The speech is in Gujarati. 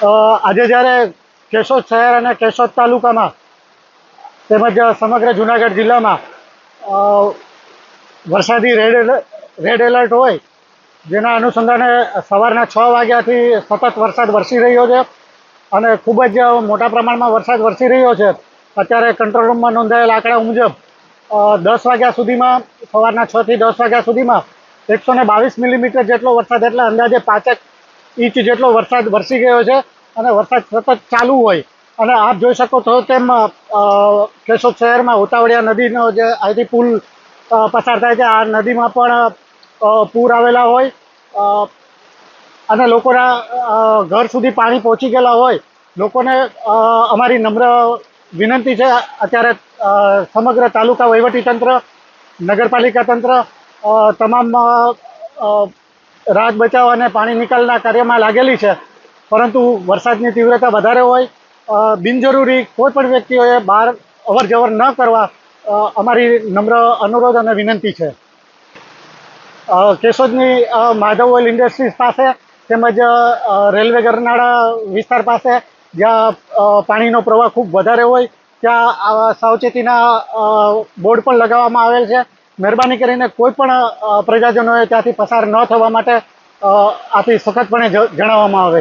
આજે જ્યારે કેશોદ શહેર અને કેશોદ તાલુકામાં તેમજ સમગ્ર જૂનાગઢ જિલ્લામાં વરસાદી રેડ એલર્ટ હોય, જેના અનુસંધાને સવારના 6 વાગ્યાથી સતત વરસાદ વરસી રહ્યો છે અને ખૂબ જ મોટા પ્રમાણમાં વરસાદ વરસી રહ્યો છે. અત્યારે કંટ્રોલ રૂમમાં નોંધાયેલ આંકડા મુજબ 10 વાગ્યા સુધીમાં, સવારના 6 થી 10 વાગ્યા સુધીમાં 122 મિલીમીટર જેટલો વરસાદ, એટલે અંદાજે 5 ઇંચ જેટલો વરસાદ વરસી ગયો છે અને વરસાદ સતત ચાલુ હોય. અને આપ જોઈ શકો છો તેમ કેશોદ શહેરમાં ઉતાવળિયા નદીનો જે અહીંથી પુલ પસાર થાય છે, આ નદીમાં પણ પૂર આવેલા હોય અને લોકોના ઘર સુધી પાણી પહોંચી ગયેલા હોય. લોકોને અમારી નમ્ર વિનંતી છે, અત્યારે સમગ્ર તાલુકા વહીવટીતંત્ર, નગરપાલિકા તંત્ર તમામ રાહત બચાવ અને પાણી નિકાલના કાર્યમાં લાગેલી છે. પરંતુ વરસાદની તીવ્રતા વધારે હોય, બિનજરૂરી કોઈ પણ વ્યક્તિઓએ બહાર અવર જવર ન કરવા અમારી નમ્ર અનુરોધ અને વિનંતી છે. કેશોદની માધવ ઓઇલ ઇન્ડસ્ટ્રીઝ પાસે તેમજ રેલવે ગરનાળા વિસ્તાર પાસે જ્યાં પાણીનો પ્રવાહ ખૂબ વધારે હોય, ત્યાં સાવચેતીના બોર્ડ પણ લગાવવામાં આવેલ છે. મહેરબાની કરીને કોઈ પણ પ્રજાજનોએ ત્યાંથી પસાર ન થવા માટે આથી સખતપણે જણાવવામાં આવે છે.